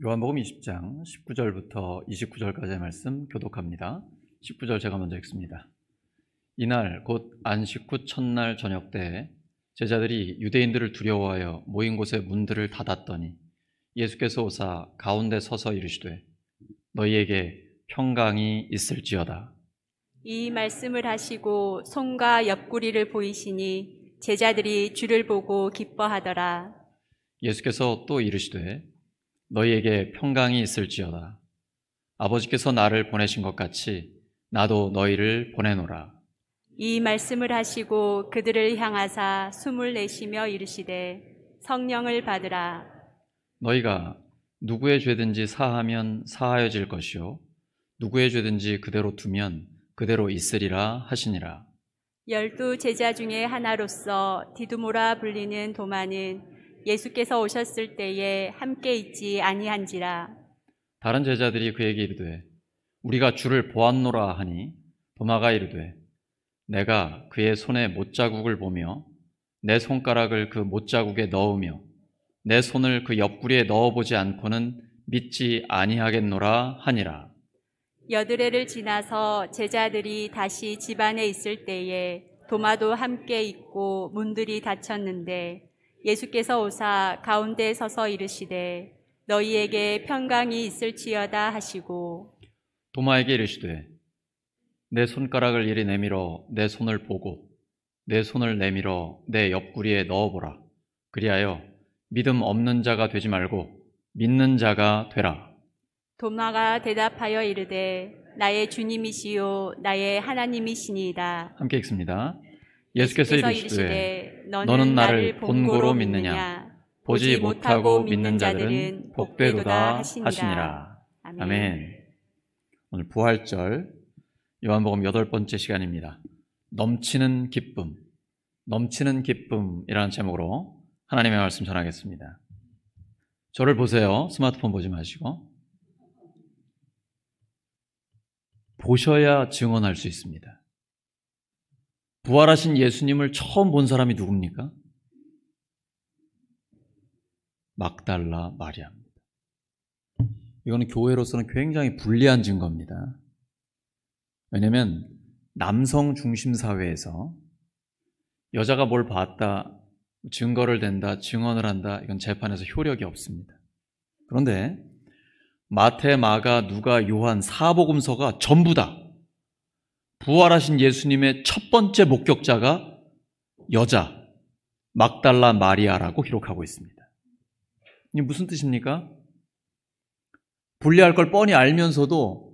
요한복음 20장 19절부터 29절까지의 말씀 교독합니다. 19절 제가 먼저 읽습니다. 이날 곧 안식 후 첫날 저녁 때에 제자들이 유대인들을 두려워하여 모인 곳의 문들을 닫았더니 예수께서 오사 가운데 서서 이르시되 너희에게 평강이 있을지어다. 이 말씀을 하시고 손과 옆구리를 보이시니 제자들이 주를 보고 기뻐하더라. 예수께서 또 이르시되 너희에게 평강이 있을지어다. 아버지께서 나를 보내신 것 같이 나도 너희를 보내노라. 이 말씀을 하시고 그들을 향하사 숨을 내쉬며 이르시되 성령을 받으라. 너희가 누구의 죄든지 사하면 사하여질 것이요 누구의 죄든지 그대로 두면 그대로 있으리라 하시니라. 12 제자 중에 하나로서 디두모라 불리는 도마는 예수께서 오셨을 때에 함께 있지 아니한지라. 다른 제자들이 그에게 이르되 우리가 주를 보았노라 하니 도마가 이르되 내가 그의 손에 못자국을 보며 내 손가락을 그 못자국에 넣으며 내 손을 그 옆구리에 넣어보지 않고는 믿지 아니하겠노라 하니라. 여드레를 지나서 제자들이 다시 집 안에 있을 때에 도마도 함께 있고 문들이 닫혔는데 예수께서 오사 가운데 서서 이르시되 너희에게 평강이 있을지어다 하시고 도마에게 이르시되 내 손가락을 이리 내밀어 내 손을 보고 내 손을 내밀어 내 옆구리에 넣어보라. 그리하여 믿음 없는 자가 되지 말고 믿는 자가 되라. 도마가 대답하여 이르되 나의 주님이시요 나의 하나님이시니이다. 함께 읽습니다. 예수께서 이르시되 너는 나를 본고로 믿느냐 보지 못하고 믿는 자들은 복되도다 하시니라. 아멘. 오늘 부활절 요한복음 8번째 시간입니다. 넘치는 기쁨, 넘치는 기쁨이라는 제목으로 하나님의 말씀 전하겠습니다. 저를 보세요. 스마트폰 보지 마시고. 보셔야 증언할 수 있습니다. 부활하신 예수님을 처음 본 사람이 누굽니까? 막달라 마리아입니다. 이거는 교회로서는 굉장히 불리한 증거입니다. 왜냐하면 남성 중심 사회에서 여자가 뭘 봤다, 증거를 댄다, 증언을 한다, 이건 재판에서 효력이 없습니다. 그런데 마태, 마가, 누가, 요한, 사복음서가 전부 다 부활하신 예수님의 첫 번째 목격자가 여자, 막달라 마리아라고 기록하고 있습니다. 이게 무슨 뜻입니까? 불리할 걸 뻔히 알면서도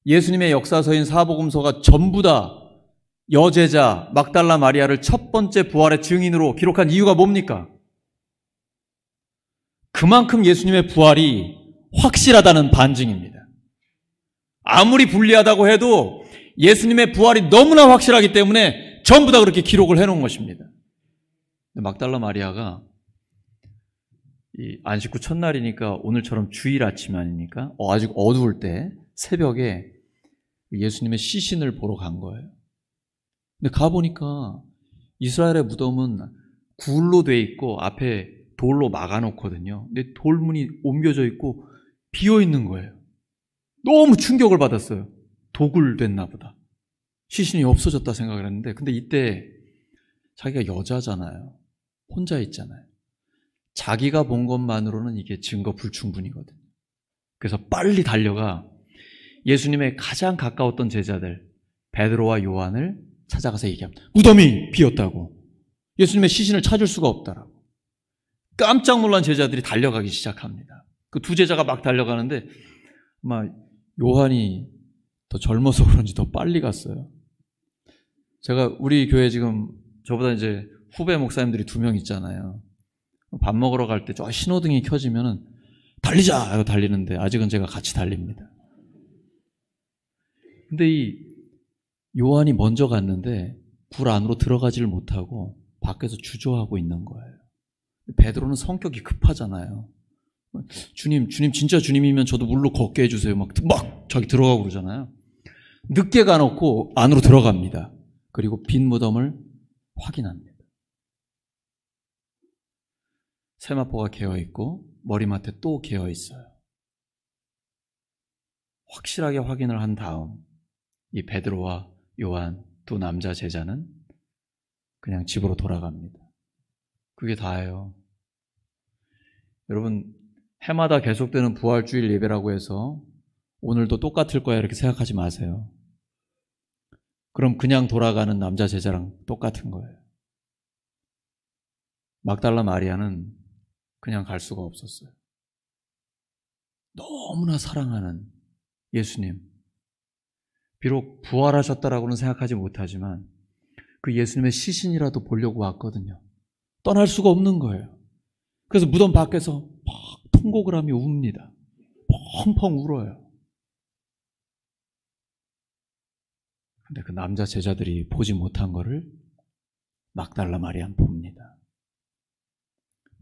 예수님의 역사서인 사복음서가 전부 다 여제자 막달라 마리아를 첫 번째 부활의 증인으로 기록한 이유가 뭡니까? 그만큼 예수님의 부활이 확실하다는 반증입니다. 아무리 불리하다고 해도 예수님의 부활이 너무나 확실하기 때문에 전부 다 그렇게 기록을 해놓은 것입니다. 막달라 마리아가 이 안식 후 첫날이니까 오늘처럼 주일 아침 아닙니까? 아직 어두울 때 새벽에 예수님의 시신을 보러 간 거예요. 근데 가보니까 이스라엘의 무덤은 굴로 돼 있고 앞에 돌로 막아놓거든요. 근데 돌문이 옮겨져 있고 비어 있는 거예요. 너무 충격을 받았어요. 도굴됐나 보다. 시신이 없어졌다 생각을 했는데, 근데 이때 자기가 여자잖아요. 혼자 있잖아요. 자기가 본 것만으로는 이게 증거 불충분이거든요. 그래서 빨리 달려가 예수님의 가장 가까웠던 제자들 베드로와 요한을 찾아가서 얘기합니다. 무덤이 비었다고. 예수님의 시신을 찾을 수가 없다라고. 깜짝 놀란 제자들이 달려가기 시작합니다. 그 두 제자가 막 달려가는데 아마 요한이 더 젊어서 그런지 더 빨리 갔어요. 제가 우리 교회 지금 저보다 이제 후배 목사님들이 2명 있잖아요. 밥 먹으러 갈 때 저 신호등이 켜지면은 달리자 하고 달리는데 아직은 제가 같이 달립니다. 근데 이 요한이 먼저 갔는데 굴 안으로 들어가지를 못하고 밖에서 주저하고 있는 거예요. 베드로는 성격이 급하잖아요. 주님 진짜 주님이면 저도 물로 걷게 해주세요. 막 자기 들어가고 그러잖아요. 늦게 가놓고 안으로 들어갑니다. 그리고 빈 무덤을 확인합니다. 세마포가 개어 있고 머리맡에 또 개어 있어요. 확실하게 확인을 한 다음 이 베드로와 요한 두 남자 제자는 그냥 집으로 돌아갑니다. 그게 다예요. 여러분, 해마다 계속되는 부활주일 예배라고 해서 오늘도 똑같을 거야 이렇게 생각하지 마세요. 그럼 그냥 돌아가는 남자 제자랑 똑같은 거예요. 막달라 마리아는 그냥 갈 수가 없었어요. 너무나 사랑하는 예수님, 비록 부활하셨다라고는 생각하지 못하지만 그 예수님의 시신이라도 보려고 왔거든요. 떠날 수가 없는 거예요. 그래서 무덤 밖에서 막 통곡을 하며 웁니다. 펑펑 울어요. 근데 그 남자 제자들이 보지 못한 거를 막달라 마리아는 봅니다.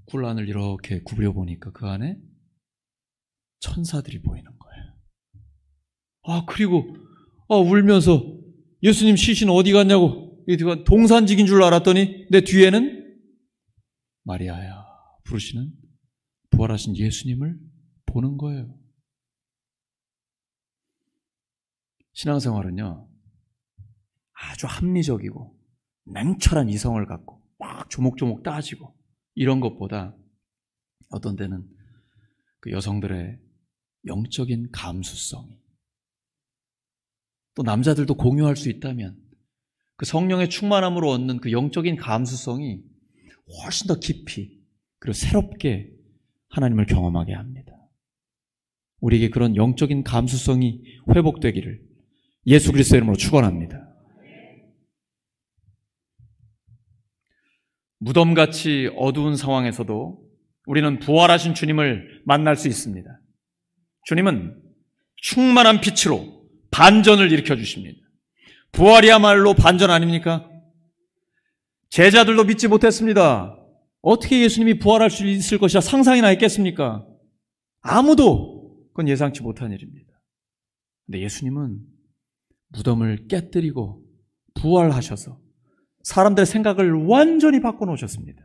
굴란을 이렇게 구부려 보니까 그 안에 천사들이 보이는 거예요. 그리고 울면서 예수님 시신 어디 갔냐고 동산직인 줄 알았더니 내 뒤에는 마리아야 부르시는 부활하신 예수님을 보는 거예요. 신앙생활은요, 아주 합리적이고 냉철한 이성을 갖고 막 조목조목 따지고 이런 것보다 어떤 때는 그 여성들의 영적인 감수성이, 또 남자들도 공유할 수 있다면 그 성령의 충만함으로 얻는 그 영적인 감수성이 훨씬 더 깊이 그리고 새롭게 하나님을 경험하게 합니다. 우리에게 그런 영적인 감수성이 회복되기를 예수 그리스도의 이름으로 축원합니다. 무덤같이 어두운 상황에서도 우리는 부활하신 주님을 만날 수 있습니다. 주님은 충만한 빛으로 반전을 일으켜 주십니다. 부활이야말로 반전 아닙니까? 제자들도 믿지 못했습니다. 어떻게 예수님이 부활할 수 있을 것이라 상상이나 했겠습니까? 아무도 그건 예상치 못한 일입니다. 근데 예수님은 무덤을 깨뜨리고 부활하셔서 사람들의 생각을 완전히 바꿔놓으셨습니다.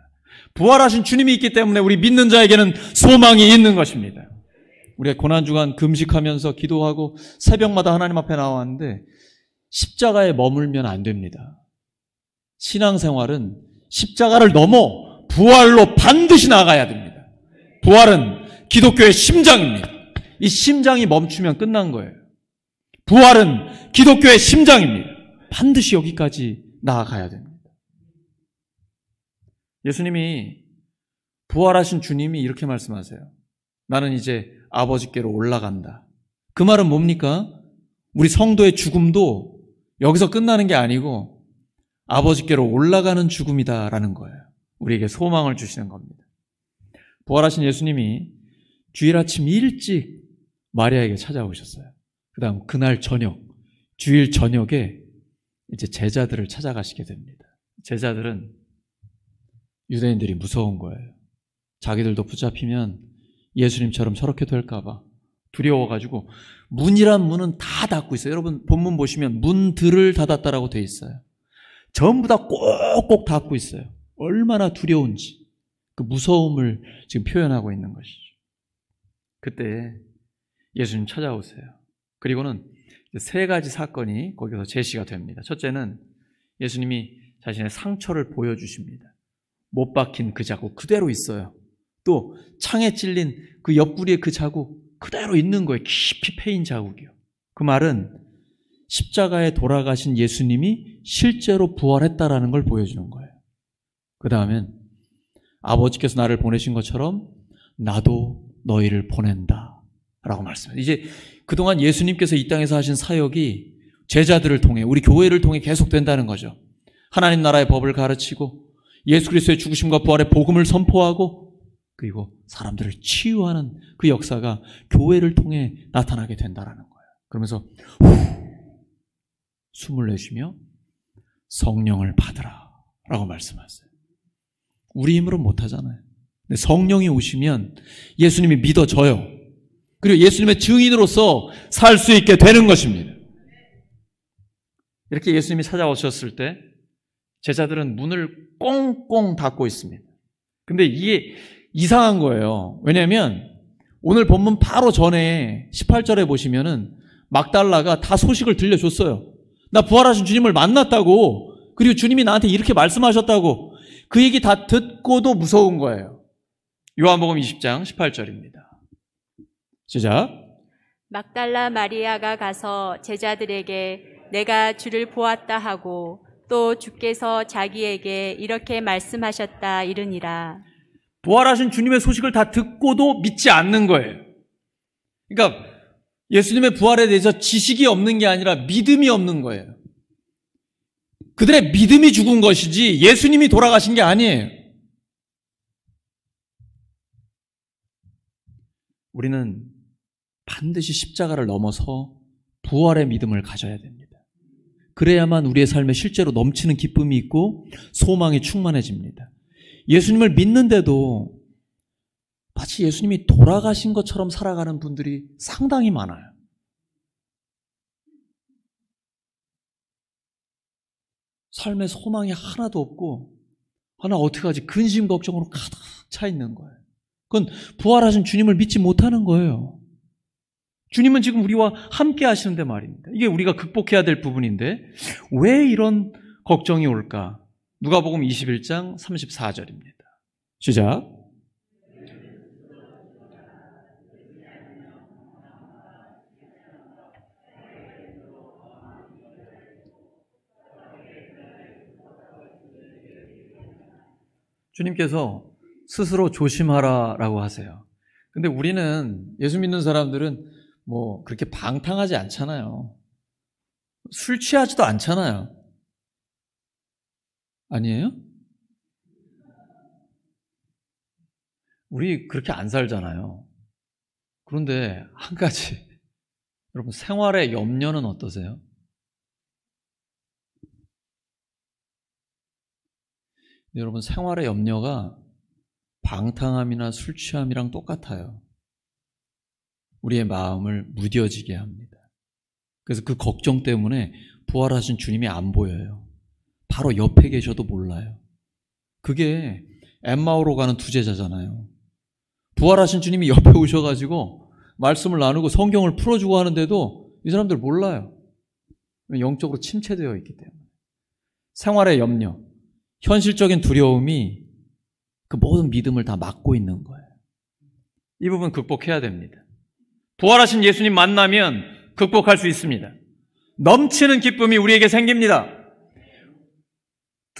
부활하신 주님이 있기 때문에 우리 믿는 자에게는 소망이 있는 것입니다. 우리가 고난주간 금식하면서 기도하고 새벽마다 하나님 앞에 나왔는데 십자가에 머물면 안 됩니다. 신앙생활은 십자가를 넘어 부활로 반드시 나아가야 됩니다. 부활은 기독교의 심장입니다. 이 심장이 멈추면 끝난 거예요. 부활은 기독교의 심장입니다. 반드시 여기까지 나아가야 됩니다. 예수님이, 부활하신 주님이 이렇게 말씀하세요. 나는 이제 아버지께로 올라간다. 그 말은 뭡니까? 우리 성도의 죽음도 여기서 끝나는 게 아니고 아버지께로 올라가는 죽음이다라는 거예요. 우리에게 소망을 주시는 겁니다. 부활하신 예수님이 주일 아침 일찍 마리아에게 찾아오셨어요. 그 다음 그날 저녁, 주일 저녁에 이제 제자들을 찾아가시게 됩니다. 제자들은 유대인들이 무서운 거예요. 자기들도 붙잡히면 예수님처럼 저렇게 될까봐 두려워가지고 문이란 문은 다 닫고 있어요. 여러분 본문 보시면 문들을 닫았다라고 돼 있어요. 전부 다 꼭꼭 닫고 있어요. 얼마나 두려운지 그 무서움을 지금 표현하고 있는 것이죠. 그때 예수님 찾아오세요. 그리고는 세 가지 사건이 거기서 제시가 됩니다. 첫째는 예수님이 자신의 상처를 보여주십니다. 못 박힌 그 자국 그대로 있어요. 또 창에 찔린 그 옆구리에 그 자국 그대로 있는 거예요. 깊이 패인 자국이요. 그 말은 십자가에 돌아가신 예수님이 실제로 부활했다라는 걸 보여주는 거예요. 그 다음엔 아버지께서 나를 보내신 것처럼 나도 너희를 보낸다 라고 말씀해요. 이제 그동안 예수님께서 이 땅에서 하신 사역이 제자들을 통해, 우리 교회를 통해 계속된다는 거죠. 하나님 나라의 법을 가르치고 예수 그리스도의 죽으심과 부활의 복음을 선포하고 그리고 사람들을 치유하는 그 역사가 교회를 통해 나타나게 된다는 거예요. 그러면서 숨을 내쉬며 성령을 받으라 라고 말씀하세요. 우리 힘으로 못하잖아요. 근데 성령이 오시면 예수님이 믿어져요. 그리고 예수님의 증인으로서 살 수 있게 되는 것입니다. 이렇게 예수님이 찾아오셨을 때 제자들은 문을 꽁꽁 닫고 있습니다. 근데 이게 이상한 거예요. 왜냐하면 오늘 본문 바로 전에 18절에 보시면은 막달라가 다 소식을 들려줬어요. 나 부활하신 주님을 만났다고, 그리고 주님이 나한테 이렇게 말씀하셨다고. 그 얘기 다 듣고도 무서운 거예요. 요한복음 20장 18절입니다. 시작. 막달라 마리아가 가서 제자들에게 내가 주를 보았다 하고 또 주께서 자기에게 이렇게 말씀하셨다 이르니라. 부활하신 주님의 소식을 다 듣고도 믿지 않는 거예요. 그러니까 예수님의 부활에 대해서 지식이 없는 게 아니라 믿음이 없는 거예요. 그들의 믿음이 죽은 것이지 예수님이 돌아가신 게 아니에요. 우리는 반드시 십자가를 넘어서 부활의 믿음을 가져야 됩니다. 그래야만 우리의 삶에 실제로 넘치는 기쁨이 있고 소망이 충만해집니다. 예수님을 믿는데도 마치 예수님이 돌아가신 것처럼 살아가는 분들이 상당히 많아요. 삶에 소망이 하나도 없고 하나 어떻게 하지? 근심 걱정으로 가득 차 있는 거예요. 그건 부활하신 주님을 믿지 못하는 거예요. 주님은 지금 우리와 함께 하시는데 말입니다. 이게 우리가 극복해야 될 부분인데 왜 이런 걱정이 올까? 누가복음 21장 34절입니다. 시작. 주님께서 스스로 조심하라라고 하세요. 근데 우리는, 예수 믿는 사람들은 뭐 그렇게 방탕하지 않잖아요. 술 취하지도 않잖아요. 아니에요? 우리 그렇게 안 살잖아요. 그런데 한 가지, 여러분 생활의 염려는 어떠세요? 여러분 생활의 염려가 방탕함이나 술 취함이랑 똑같아요. 우리의 마음을 무뎌지게 합니다. 그래서 그 걱정 때문에 부활하신 주님이 안 보여요. 바로 옆에 계셔도 몰라요. 그게 엠마오로 가는 두 제자잖아요. 부활하신 주님이 옆에 오셔가지고 말씀을 나누고 성경을 풀어주고 하는데도 이 사람들 몰라요. 영적으로 침체되어 있기 때문에. 생활의 염려, 현실적인 두려움이 그 모든 믿음을 다 막고 있는 거예요. 이 부분 극복해야 됩니다. 부활하신 예수님 만나면 극복할 수 있습니다. 넘치는 기쁨이 우리에게 생깁니다.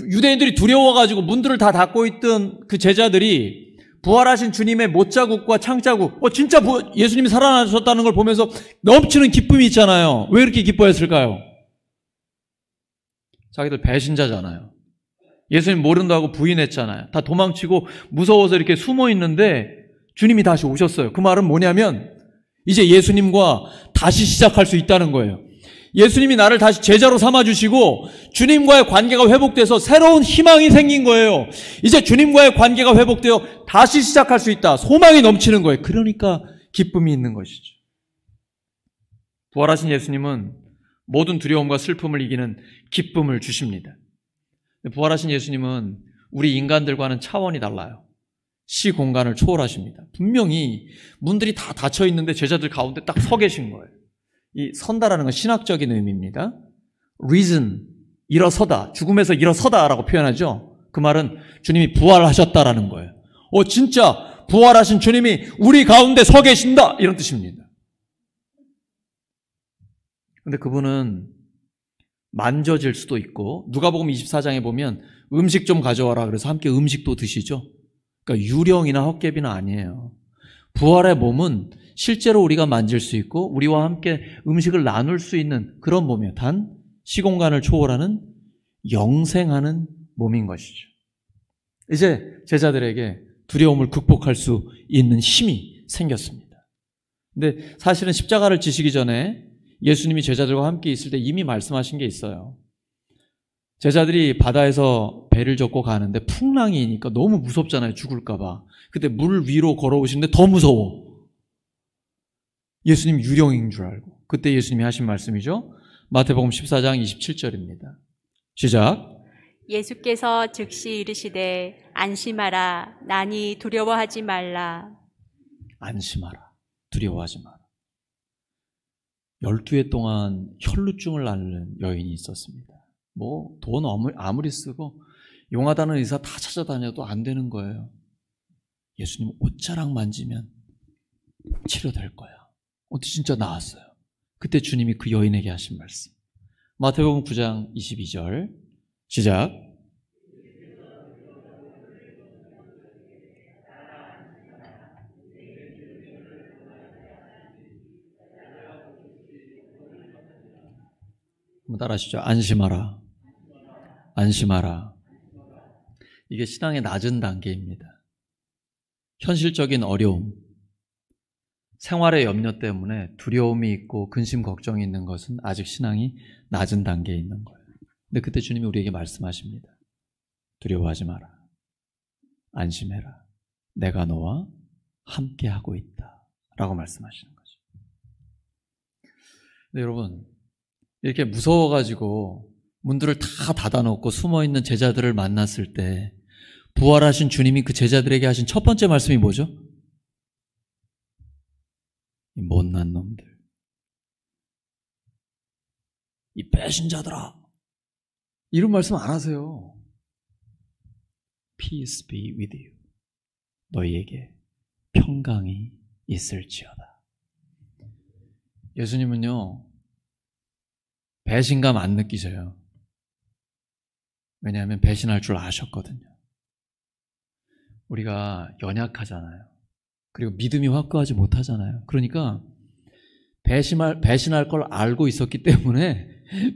유대인들이 두려워가지고 문들을 다 닫고 있던 그 제자들이 부활하신 주님의 못자국과 창자국, 진짜 예수님이 살아나셨다는 걸 보면서 넘치는 기쁨이 있잖아요. 왜 이렇게 기뻐했을까요? 자기들 배신자잖아요. 예수님 모른다고 부인했잖아요. 다 도망치고 무서워서 이렇게 숨어 있는데 주님이 다시 오셨어요. 그 말은 뭐냐면 이제 예수님과 다시 시작할 수 있다는 거예요. 예수님이 나를 다시 제자로 삼아주시고 주님과의 관계가 회복돼서 새로운 희망이 생긴 거예요. 이제 주님과의 관계가 회복되어 다시 시작할 수 있다. 소망이 넘치는 거예요. 그러니까 기쁨이 있는 것이죠. 부활하신 예수님은 모든 두려움과 슬픔을 이기는 기쁨을 주십니다. 부활하신 예수님은 우리 인간들과는 차원이 달라요. 시공간을 초월하십니다. 분명히 문들이 다 닫혀 있는데 제자들 가운데 딱 서 계신 거예요. 이 선다라는 건 신학적인 의미입니다. reason, 일어서다, 죽음에서 일어서다라고 표현하죠. 그 말은 주님이 부활하셨다라는 거예요. 진짜 부활하신 주님이 우리 가운데 서 계신다 이런 뜻입니다. 근데 그분은 만져질 수도 있고 누가복음 24장에 보면 음식 좀 가져와라 그래서 함께 음식도 드시죠. 그러니까 유령이나 헛개비는 아니에요. 부활의 몸은 실제로 우리가 만질 수 있고 우리와 함께 음식을 나눌 수 있는 그런 몸이에요. 단 시공간을 초월하는 영생하는 몸인 것이죠. 이제 제자들에게 두려움을 극복할 수 있는 힘이 생겼습니다. 근데 사실은 십자가를 지시기 전에 예수님이 제자들과 함께 있을 때 이미 말씀하신 게 있어요. 제자들이 바다에서 배를 젓고 가는데 풍랑이니까 너무 무섭잖아요. 죽을까 봐. 그때 물 위로 걸어오시는데 더 무서워. 예수님 유령인 줄 알고. 그때 예수님이 하신 말씀이죠. 마태복음 14장 27절입니다. 시작. 예수께서 즉시 이르시되 안심하라. 나니 두려워하지 말라. 안심하라. 두려워하지 마라. 12해 동안 혈루증을 앓는 여인이 있었습니다. 뭐 돈 아무리 쓰고 용하다는 의사 다 찾아다녀도 안 되는 거예요. 예수님 옷자락 만지면 치료될 거야. 어떻게 진짜 나았어요. 그때 주님이 그 여인에게 하신 말씀. 마태복음 9장 22절 시작. 한번 따라하시죠. 안심하라. 안심하라. 이게 신앙의 낮은 단계입니다. 현실적인 어려움, 생활의 염려 때문에 두려움이 있고 근심, 걱정이 있는 것은 아직 신앙이 낮은 단계에 있는 거예요. 근데 그때 주님이 우리에게 말씀하십니다. 두려워하지 마라. 안심해라. 내가 너와 함께하고 있다. 라고 말씀하시는 거죠. 근데 여러분, 이렇게 무서워가지고 문들을 다 닫아놓고 숨어있는 제자들을 만났을 때 부활하신 주님이 그 제자들에게 하신 첫 번째 말씀이 뭐죠? 이 못난 놈들, 이 배신자들아, 이런 말씀 안 하세요. Peace be with you. 너희에게 평강이 있을지어다. 예수님은요, 배신감 안 느끼셔요. 왜냐하면 배신할 줄 아셨거든요. 우리가 연약하잖아요. 그리고 믿음이 확고하지 못하잖아요. 그러니까 배신할 걸 알고 있었기 때문에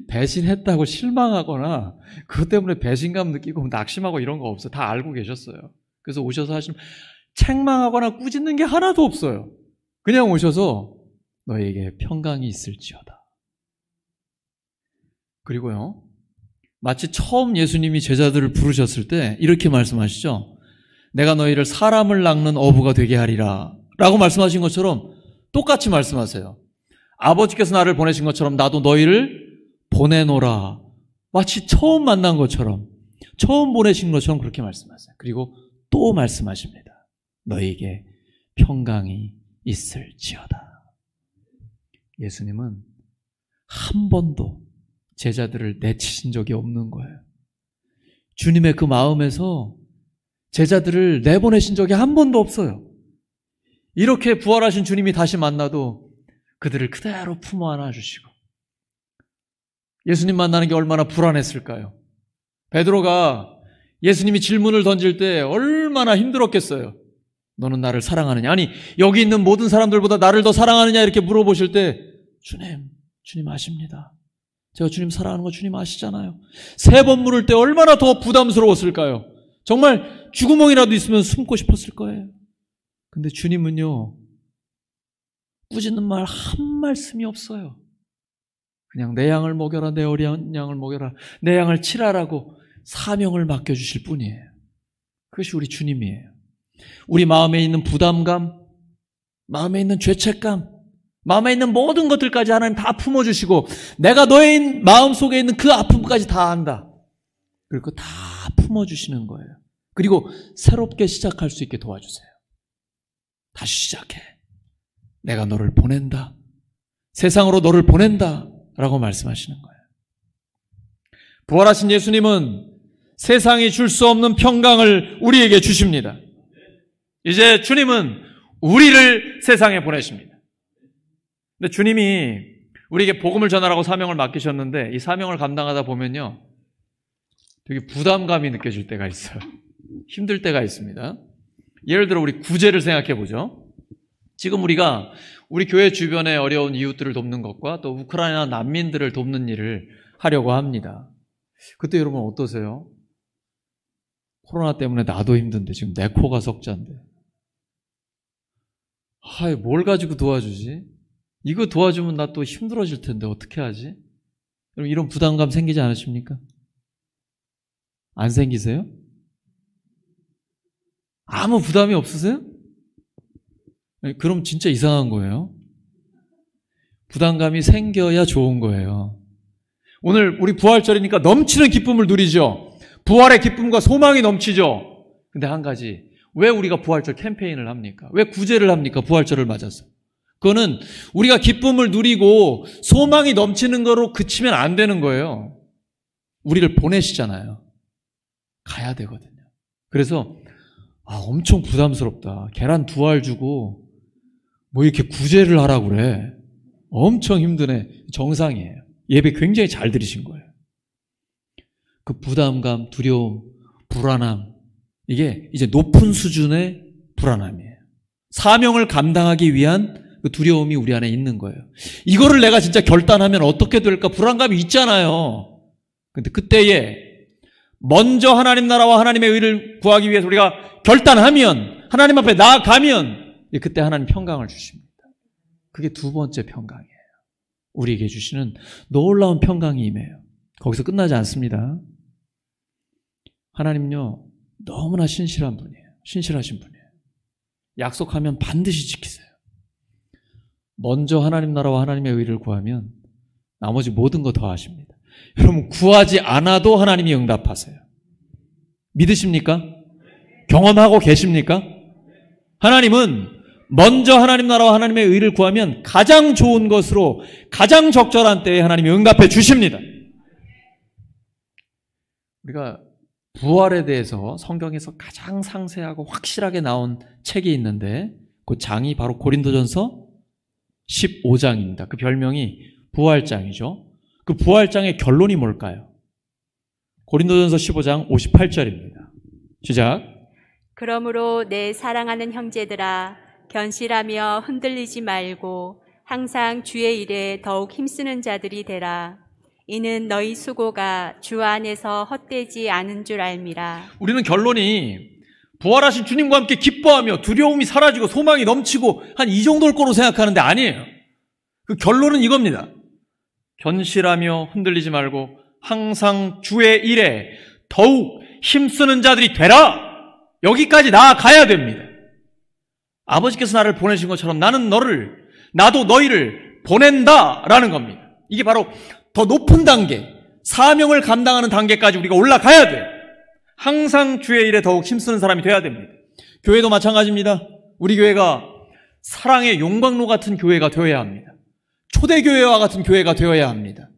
배신했다고 실망하거나 그것 때문에 배신감 느끼고 낙심하고 이런 거 없어요. 다 알고 계셨어요. 그래서 오셔서 하시면 책망하거나 꾸짖는 게 하나도 없어요. 그냥 오셔서 너희에게 평강이 있을지어다. 그리고요, 마치 처음 예수님이 제자들을 부르셨을 때 이렇게 말씀하시죠. 내가 너희를 사람을 낚는 어부가 되게 하리라 라고 말씀하신 것처럼 똑같이 말씀하세요. 아버지께서 나를 보내신 것처럼 나도 너희를 보내노라. 마치 처음 만난 것처럼, 처음 보내신 것처럼 그렇게 말씀하세요. 그리고 또 말씀하십니다. 너희에게 평강이 있을지어다. 예수님은 한 번도 제자들을 내치신 적이 없는 거예요. 주님의 그 마음에서 제자들을 내보내신 적이 한 번도 없어요. 이렇게 부활하신 주님이 다시 만나도 그들을 그대로 품어 안아주시고, 예수님 만나는 게 얼마나 불안했을까요? 베드로가 예수님이 질문을 던질 때 얼마나 힘들었겠어요. 너는 나를 사랑하느냐? 아니, 여기 있는 모든 사람들보다 나를 더 사랑하느냐? 이렇게 물어보실 때 주님 아십니다. 제가 주님 사랑하는 거 주님 아시잖아요. 3번 물을 때 얼마나 더 부담스러웠을까요? 정말 쥐구멍이라도 있으면 숨고 싶었을 거예요. 근데 주님은요, 꾸짖는 말 한 말씀이 없어요. 그냥 내 양을 먹여라, 내 어린 양을 먹여라, 내 양을 치라라고 사명을 맡겨주실 뿐이에요. 그것이 우리 주님이에요. 우리 마음에 있는 부담감, 마음에 있는 죄책감, 마음에 있는 모든 것들까지 하나님 다 품어주시고 내가 너의 마음속에 있는 그 아픔까지 다 안다. 그리고 다 품어주시는 거예요. 그리고 새롭게 시작할 수 있게 도와주세요. 다시 시작해. 내가 너를 보낸다. 세상으로 너를 보낸다. 라고 말씀하시는 거예요. 부활하신 예수님은 세상이 줄 수 없는 평강을 우리에게 주십니다. 이제 주님은 우리를 세상에 보내십니다. 근데 주님이 우리에게 복음을 전하라고 사명을 맡기셨는데 이 사명을 감당하다 보면요, 되게 부담감이 느껴질 때가 있어요. 힘들 때가 있습니다. 예를 들어 우리 구제를 생각해 보죠. 지금 우리가 우리 교회 주변의 어려운 이웃들을 돕는 것과 또 우크라이나 난민들을 돕는 일을 하려고 합니다. 그때 여러분 어떠세요? 코로나 때문에 나도 힘든데 지금 내 코가 석자인데 뭘 가지고 도와주지? 이거 도와주면 나 또 힘들어질 텐데 어떻게 하지? 여러분 이런 부담감 생기지 않으십니까? 안 생기세요? 아무 부담이 없으세요? 그럼 진짜 이상한 거예요. 부담감이 생겨야 좋은 거예요. 오늘 우리 부활절이니까 넘치는 기쁨을 누리죠. 부활의 기쁨과 소망이 넘치죠. 근데 한 가지, 왜 우리가 부활절 캠페인을 합니까? 왜 구제를 합니까? 부활절을 맞아서. 그거는 우리가 기쁨을 누리고 소망이 넘치는 거로 그치면 안 되는 거예요. 우리를 보내시잖아요. 가야 되거든요. 그래서 엄청 부담스럽다. 계란 2알 주고 뭐 이렇게 구제를 하라고 그래. 엄청 힘드네. 정상이에요. 예배 굉장히 잘 들으신 거예요. 그 부담감, 두려움, 불안함, 이게 이제 높은 수준의 불안함이에요. 사명을 감당하기 위한 그 두려움이 우리 안에 있는 거예요. 이거를 내가 진짜 결단하면 어떻게 될까? 불안감이 있잖아요. 근데 그때에 먼저 하나님 나라와 하나님의 의를 구하기 위해서 우리가 결단하면, 하나님 앞에 나아가면 그때 하나님 평강을 주십니다. 그게 2번째 평강이에요. 우리에게 주시는 놀라운 평강이 임해요. 거기서 끝나지 않습니다. 하나님요, 너무나 신실한 분이에요. 신실하신 분이에요. 약속하면 반드시 지키세요. 먼저 하나님 나라와 하나님의 의를 구하면 나머지 모든 거 더 하십니다. 여러분, 구하지 않아도 하나님이 응답하세요. 믿으십니까? 경험하고 계십니까? 하나님은 먼저 하나님 나라와 하나님의 의를 구하면 가장 좋은 것으로 가장 적절한 때에 하나님이 응답해 주십니다. 우리가 부활에 대해서 성경에서 가장 상세하고 확실하게 나온 책이 있는데 그 장이 바로 고린도전서 15장입니다. 그 별명이 부활장이죠. 그 부활장의 결론이 뭘까요? 고린도전서 15장 58절입니다. 시작. 그러므로 내 사랑하는 형제들아, 견실하며 흔들리지 말고 항상 주의 일에 더욱 힘쓰는 자들이 되라. 이는 너희 수고가 주 안에서 헛되지 않은 줄 알미라. 우리는 결론이 부활하신 주님과 함께 기뻐하며 두려움이 사라지고 소망이 넘치고 한 이 정도일 거로 생각하는데 아니에요. 그 결론은 이겁니다. 견실하며 흔들리지 말고 항상 주의 일에 더욱 힘쓰는 자들이 되라. 여기까지 나아가야 됩니다. 아버지께서 나를 보내신 것처럼 나도 너희를 보낸다라는 겁니다. 이게 바로 더 높은 단계, 사명을 감당하는 단계까지 우리가 올라가야 돼요. 항상 주의 일에 더욱 힘쓰는 사람이 돼야 됩니다. 교회도 마찬가지입니다. 우리 교회가 사랑의 용광로 같은 교회가 되어야 합니다. 초대교회와 같은 교회가 되어야 합니다.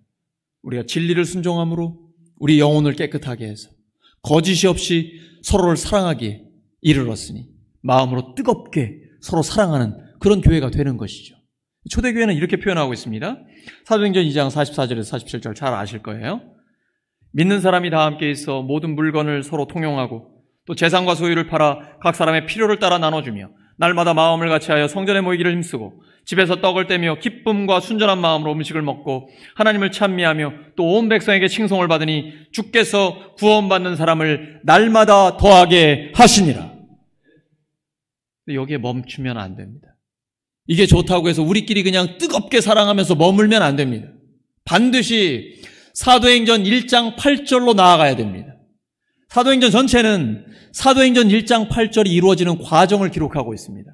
우리가 진리를 순종함으로 우리 영혼을 깨끗하게 해서 거짓이 없이 서로를 사랑하기에 이르렀으니 마음으로 뜨겁게 서로 사랑하는 그런 교회가 되는 것이죠. 초대교회는 이렇게 표현하고 있습니다. 사도행전 2장 44절에서 47절 잘 아실 거예요. 믿는 사람이 다 함께 있어 모든 물건을 서로 통용하고 또 재산과 소유를 팔아 각 사람의 필요를 따라 나눠주며 날마다 마음을 같이하여 성전에 모이기를 힘쓰고 집에서 떡을 떼며 기쁨과 순전한 마음으로 음식을 먹고 하나님을 찬미하며 또 온 백성에게 칭송을 받으니 주께서 구원받는 사람을 날마다 더하게 하시니라. 여기에 멈추면 안 됩니다. 이게 좋다고 해서 우리끼리 그냥 뜨겁게 사랑하면서 머물면 안 됩니다. 반드시 사도행전 1장 8절로 나아가야 됩니다. 사도행전 전체는 사도행전 1장 8절이 이루어지는 과정을 기록하고 있습니다.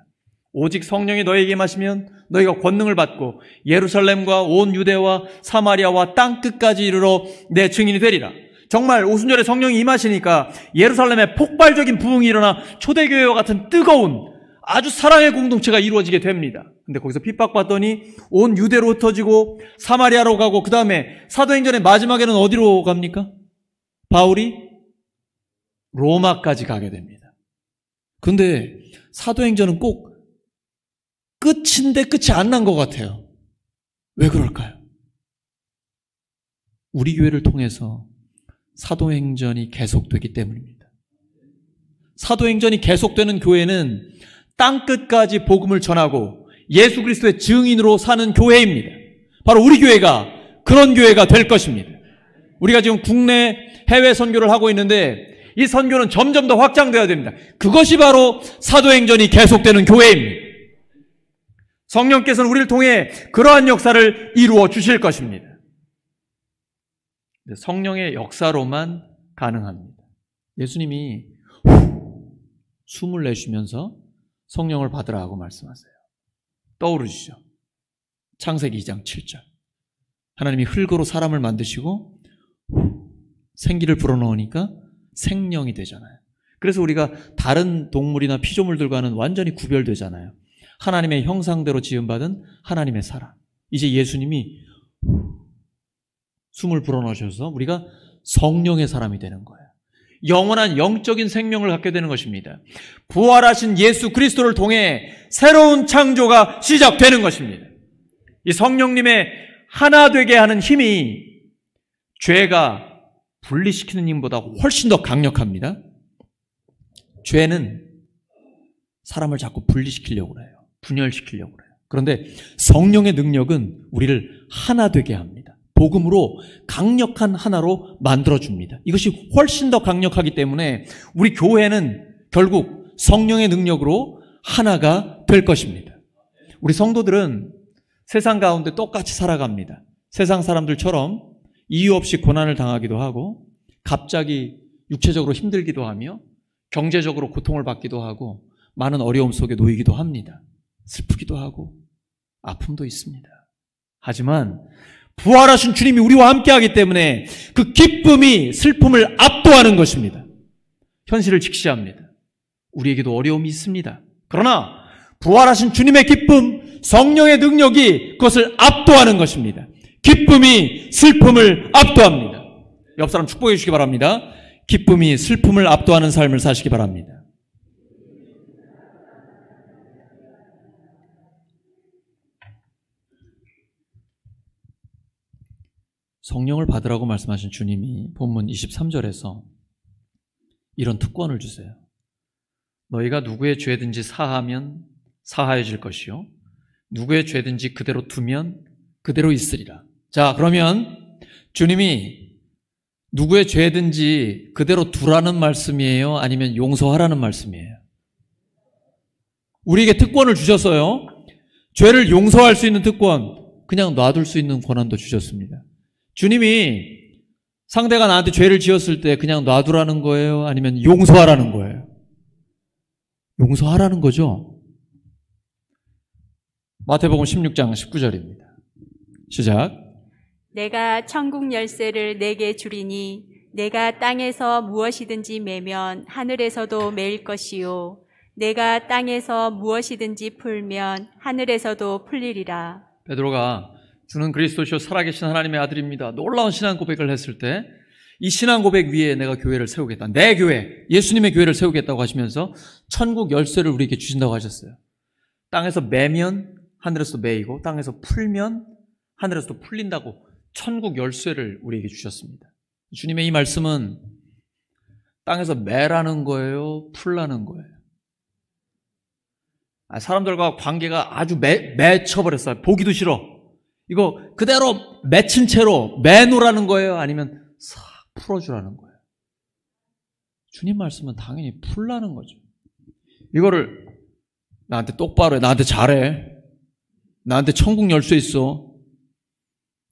오직 성령이 너희에게 임하시면 너희가 권능을 받고 예루살렘과 온 유대와 사마리아와 땅끝까지 이르러 내 증인이 되리라. 정말 오순절에 성령이 임하시니까 예루살렘에 폭발적인 부흥이 일어나 초대교회와 같은 뜨거운 아주 사랑의 공동체가 이루어지게 됩니다. 근데 거기서 핍박받더니 온 유대로 흩어지고 사마리아로 가고 그 다음에 사도행전의 마지막에는 어디로 갑니까? 바울이 로마까지 가게 됩니다. 근데 사도행전은 꼭 끝인데 끝이 안 난 것 같아요. 왜 그럴까요? 우리 교회를 통해서 사도행전이 계속되기 때문입니다. 사도행전이 계속되는 교회는 땅끝까지 복음을 전하고 예수 그리스도의 증인으로 사는 교회입니다. 바로 우리 교회가 그런 교회가 될 것입니다. 우리가 지금 국내 해외 선교를 하고 있는데 이 선교는 점점 더 확장되어야 됩니다. 그것이 바로 사도행전이 계속되는 교회입니다. 성령께서는 우리를 통해 그러한 역사를 이루어 주실 것입니다. 성령의 역사로만 가능합니다. 예수님이 숨을 내쉬면서 성령을 받으라고 말씀하세요. 떠오르시죠? 창세기 2장 7절. 하나님이 흙으로 사람을 만드시고 생기를 불어넣으니까 생명이 되잖아요. 그래서 우리가 다른 동물이나 피조물들과는 완전히 구별되잖아요. 하나님의 형상대로 지음받은 하나님의 사람. 이제 예수님이 숨을 불어넣으셔서 우리가 성령의 사람이 되는 거예요. 영원한 영적인 생명을 갖게 되는 것입니다. 부활하신 예수 그리스도를 통해 새로운 창조가 시작되는 것입니다. 이 성령님의 하나 되게 하는 힘이 죄가 분리시키는 힘보다 훨씬 더 강력합니다. 죄는 사람을 자꾸 분리시키려고 해요. 분열시키려고 해요. 그런데 성령의 능력은 우리를 하나 되게 합니다. 복음으로 강력한 하나로 만들어줍니다. 이것이 훨씬 더 강력하기 때문에 우리 교회는 결국 성령의 능력으로 하나가 될 것입니다. 우리 성도들은 세상 가운데 똑같이 살아갑니다. 세상 사람들처럼 이유 없이 고난을 당하기도 하고 갑자기 육체적으로 힘들기도 하며 경제적으로 고통을 받기도 하고 많은 어려움 속에 놓이기도 합니다. 슬프기도 하고 아픔도 있습니다. 하지만 부활하신 주님이 우리와 함께하기 때문에 그 기쁨이 슬픔을 압도하는 것입니다. 현실을 직시합니다. 우리에게도 어려움이 있습니다. 그러나 부활하신 주님의 기쁨, 성령의 능력이 그것을 압도하는 것입니다. 기쁨이 슬픔을 압도합니다. 옆 사람 축복해 주시기 바랍니다. 기쁨이 슬픔을 압도하는 삶을 사시기 바랍니다. 성령을 받으라고 말씀하신 주님이 본문 23절에서 이런 특권을 주세요. 너희가 누구의 죄든지 사하면 사하여질 것이요 누구의 죄든지 그대로 두면 그대로 있으리라. 자, 그러면 주님이 누구의 죄든지 그대로 두라는 말씀이에요? 아니면 용서하라는 말씀이에요? 우리에게 특권을 주셨어요. 죄를 용서할 수 있는 특권, 그냥 놔둘 수 있는 권한도 주셨습니다. 주님이 상대가 나한테 죄를 지었을 때 그냥 놔두라는 거예요? 아니면 용서하라는 거예요? 용서하라는 거죠. 마태복음 16장 19절입니다. 시작. 내가 천국 열쇠를 내게 주리니 내가 땅에서 무엇이든지 매면 하늘에서도 매일 것이요 내가 땅에서 무엇이든지 풀면 하늘에서도 풀리리라. 베드로가 주는 그리스도시요 살아계신 하나님의 아들입니다. 놀라운 신앙 고백을 했을 때 이 신앙 고백 위에 내가 교회를 세우겠다. 내 교회, 예수님의 교회를 세우겠다고 하시면서 천국 열쇠를 우리에게 주신다고 하셨어요. 땅에서 매면 하늘에서도 매이고 땅에서 풀면 하늘에서도 풀린다고 천국 열쇠를 우리에게 주셨습니다. 주님의 이 말씀은 땅에서 매라는 거예요? 풀라는 거예요? 사람들과 관계가 아주 맺혀버렸어요. 보기도 싫어. 이거 그대로 맺힌 채로 매놓으라는 거예요? 아니면 싹 풀어주라는 거예요? 주님 말씀은 당연히 풀라는 거죠. 이거를 나한테 똑바로 해. 나한테 잘해. 나한테 천국 열쇠 있어.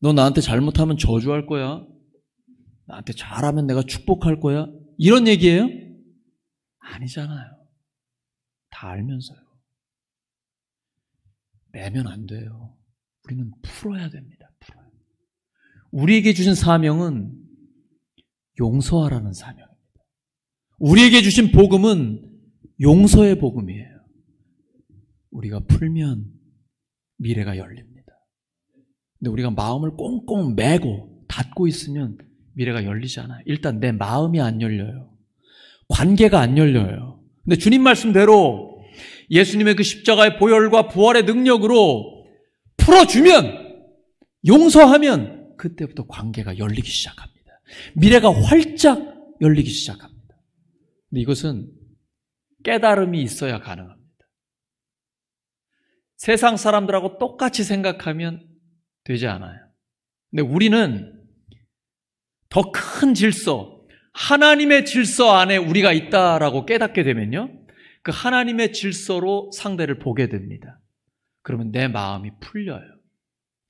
너 나한테 잘못하면 저주할 거야. 나한테 잘하면 내가 축복할 거야. 이런 얘기예요? 아니잖아요. 다 알면서요. 매면 안 돼요. 우리는 풀어야 됩니다. 풀어야. 우리에게 주신 사명은 용서하라는 사명입니다. 우리에게 주신 복음은 용서의 복음이에요. 우리가 풀면 미래가 열립니다. 근데 우리가 마음을 꽁꽁 매고 닫고 있으면 미래가 열리지 않아요. 일단 내 마음이 안 열려요. 관계가 안 열려요. 근데 주님 말씀대로 예수님의 그 십자가의 보혈과 부활의 능력으로 풀어주면, 용서하면 그때부터 관계가 열리기 시작합니다. 미래가 활짝 열리기 시작합니다. 근데 이것은 깨달음이 있어야 가능합니다. 세상 사람들하고 똑같이 생각하면 되지 않아요. 근데 우리는 더 큰 질서, 하나님의 질서 안에 우리가 있다라고 깨닫게 되면요, 그 하나님의 질서로 상대를 보게 됩니다. 그러면 내 마음이 풀려요.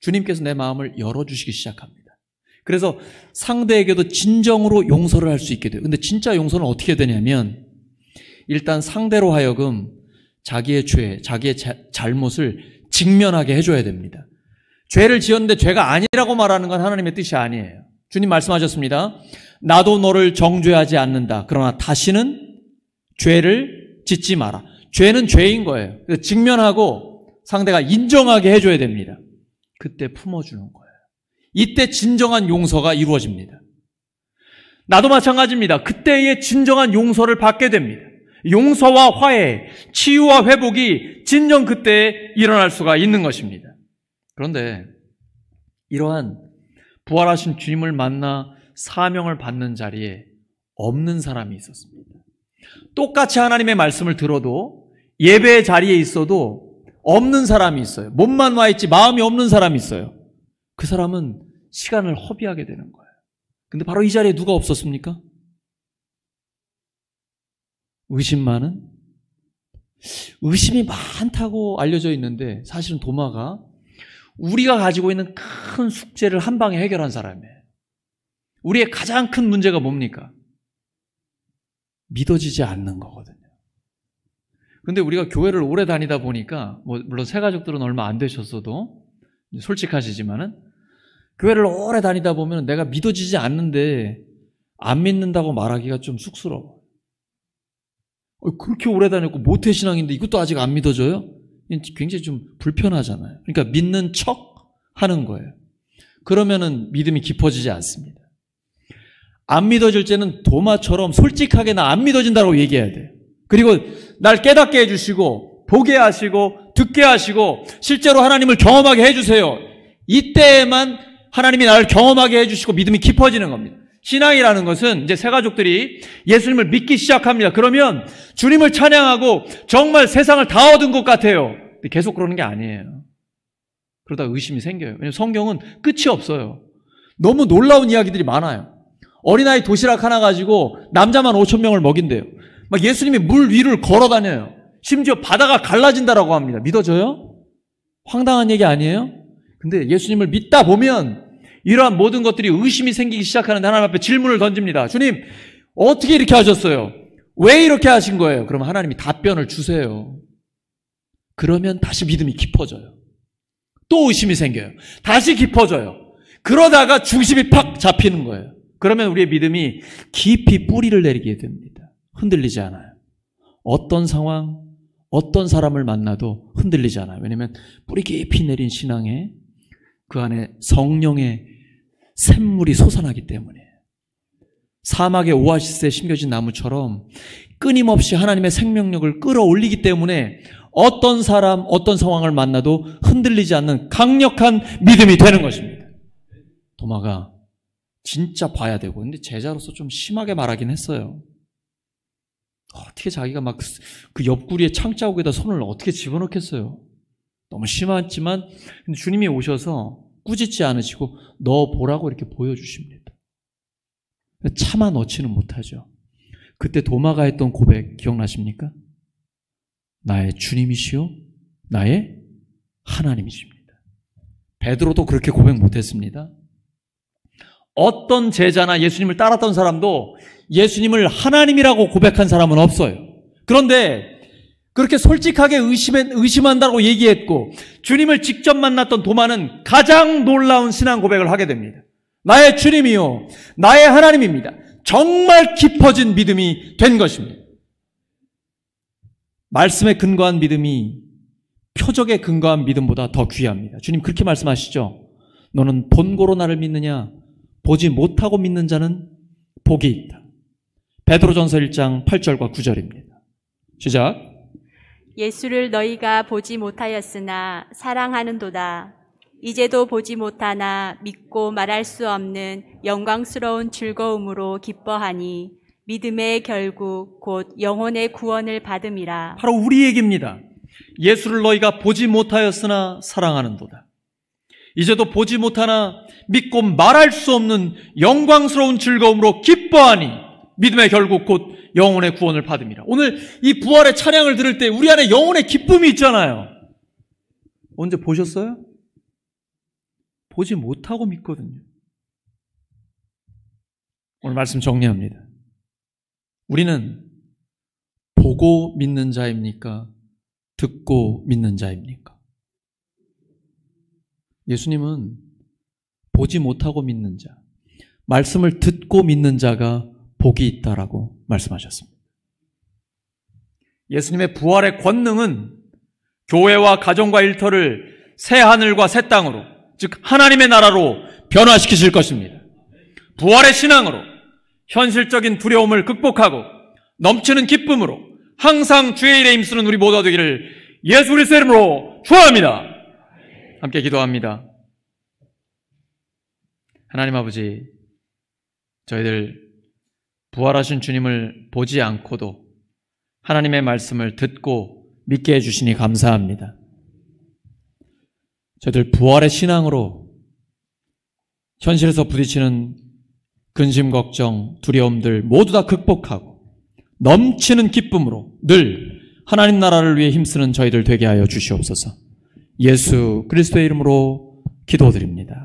주님께서 내 마음을 열어주시기 시작합니다. 그래서 상대에게도 진정으로 용서를 할 수 있게 돼요. 근데 진짜 용서는 어떻게 되냐면, 일단 상대로 하여금 자기의 죄, 자기의 잘못을 직면하게 해줘야 됩니다. 죄를 지었는데 죄가 아니라고 말하는 건 하나님의 뜻이 아니에요. 주님 말씀하셨습니다. 나도 너를 정죄하지 않는다. 그러나 다시는 죄를 짓지 마라. 죄는 죄인 거예요. 그래서 직면하고 상대가 인정하게 해줘야 됩니다. 그때 품어주는 거예요. 이때 진정한 용서가 이루어집니다. 나도 마찬가지입니다. 그때의 진정한 용서를 받게 됩니다. 용서와 화해, 치유와 회복이 진정 그때에 일어날 수가 있는 것입니다. 그런데 이러한 부활하신 주님을 만나 사명을 받는 자리에 없는 사람이 있었습니다. 똑같이 하나님의 말씀을 들어도 예배의 자리에 있어도 없는 사람이 있어요. 몸만 와 있지 마음이 없는 사람이 있어요. 그 사람은 시간을 허비하게 되는 거예요. 근데 바로 이 자리에 누가 없었습니까? 의심이 많다고 알려져 있는데 사실은 도마가 우리가 가지고 있는 큰 숙제를 한 방에 해결한 사람이에요. 우리의 가장 큰 문제가 뭡니까? 믿어지지 않는 거거든요. 근데 우리가 교회를 오래 다니다 보니까 물론 새가족들은 얼마 안 되셨어도 솔직하시지만은 교회를 오래 다니다 보면 내가 믿어지지 않는데 안 믿는다고 말하기가 좀 쑥스러워. 그렇게 오래 다녔고 모태신앙인데 이것도 아직 안 믿어져요? 굉장히 좀 불편하잖아요. 그러니까 믿는 척 하는 거예요. 그러면은 믿음이 깊어지지 않습니다. 안 믿어질 때는 도마처럼 솔직하게 나 안 믿어진다고 얘기해야 돼요. 그리고 날 깨닫게 해주시고 보게 하시고 듣게 하시고 실제로 하나님을 경험하게 해주세요. 이때에만 하나님이 나를 경험하게 해주시고 믿음이 깊어지는 겁니다. 신앙이라는 것은 이제 새가족들이 예수님을 믿기 시작합니다. 그러면 주님을 찬양하고 정말 세상을 다 얻은 것 같아요. 근데 계속 그러는 게 아니에요. 그러다 의심이 생겨요. 왜냐하면 성경은 끝이 없어요. 너무 놀라운 이야기들이 많아요. 어린아이 도시락 하나 가지고 남자만 5,000명을 먹인대요. 막 예수님이 물 위를 걸어 다녀요. 심지어 바다가 갈라진다라고 합니다. 믿어져요? 황당한 얘기 아니에요? 근데 예수님을 믿다 보면 이러한 모든 것들이 의심이 생기기 시작하는데 하나님 앞에 질문을 던집니다. 주님, 어떻게 이렇게 하셨어요? 왜 이렇게 하신 거예요? 그러면 하나님이 답변을 주세요. 그러면 다시 믿음이 깊어져요. 또 의심이 생겨요. 다시 깊어져요. 그러다가 중심이 팍 잡히는 거예요. 그러면 우리의 믿음이 깊이 뿌리를 내리게 됩니다. 흔들리지 않아요. 어떤 상황, 어떤 사람을 만나도 흔들리지 않아요. 왜냐하면 뿌리 깊이 내린 신앙에 그 안에 성령의 샘물이 솟아나기 때문에 사막의 오아시스에 심겨진 나무처럼 끊임없이 하나님의 생명력을 끌어올리기 때문에 어떤 사람, 어떤 상황을 만나도 흔들리지 않는 강력한 믿음이 되는 것입니다. 도마가 진짜 봐야 되고, 근데 제자로서 좀 심하게 말하긴 했어요. 어떻게 자기가 막 그 옆구리에 창자국에다 손을 어떻게 집어넣겠어요? 너무 심했지만 근데 주님이 오셔서 꾸짖지 않으시고 넣어보라고 이렇게 보여주십니다. 차마 넣지는 못하죠. 그때 도마가 했던 고백 기억나십니까? 나의 주님이시요 나의 하나님이십니다. 베드로도 그렇게 고백 못했습니다. 어떤 제자나 예수님을 따랐던 사람도 예수님을 하나님이라고 고백한 사람은 없어요. 그런데 그렇게 솔직하게 의심한다고 얘기했고 주님을 직접 만났던 도마는 가장 놀라운 신앙 고백을 하게 됩니다. 나의 주님이요 나의 하나님입니다. 정말 깊어진 믿음이 된 것입니다. 말씀에 근거한 믿음이 표적에 근거한 믿음보다 더 귀합니다. 주님 그렇게 말씀하시죠. 너는 본고로 나를 믿느냐? 보지 못하고 믿는 자는 복이 있다. 베드로전서 1장 8절과 9절입니다. 시작. 예수를 너희가 보지 못하였으나 사랑하는도다. 이제도 보지 못하나 믿고 말할 수 없는 영광스러운 즐거움으로 기뻐하니 믿음의 결국 곧 영혼의 구원을 받음이라. 바로 우리 얘기입니다. 예수를 너희가 보지 못하였으나 사랑하는도다. 이제도 보지 못하나 믿고 말할 수 없는 영광스러운 즐거움으로 기뻐하니 믿음의 결국 곧 영혼의 구원을 받음이라. 오늘 이 부활의 찬양을 들을 때 우리 안에 영혼의 기쁨이 있잖아요. 언제 보셨어요? 보지 못하고 믿거든요. 오늘 말씀 정리합니다. 우리는 보고 믿는 자입니까? 듣고 믿는 자입니까? 예수님은 보지 못하고 믿는 자, 말씀을 듣고 믿는 자가 복이 있다라고 말씀하셨습니다. 예수님의 부활의 권능은 교회와 가정과 일터를 새 하늘과 새 땅으로, 즉 하나님의 나라로 변화시키실 것입니다. 부활의 신앙으로 현실적인 두려움을 극복하고 넘치는 기쁨으로 항상 주의 일에 힘쓰는 우리 모두가 되기를 예수 그리스도의 이름으로 축원합니다. 함께 기도합니다. 하나님 아버지, 저희들 부활하신 주님을 보지 않고도 하나님의 말씀을 듣고 믿게 해주시니 감사합니다. 저희들 부활의 신앙으로 현실에서 부딪히는 근심, 걱정, 두려움들 모두 다 극복하고 넘치는 기쁨으로 늘 하나님 나라를 위해 힘쓰는 저희들 되게 하여 주시옵소서. 예수 그리스도의 이름으로 기도드립니다.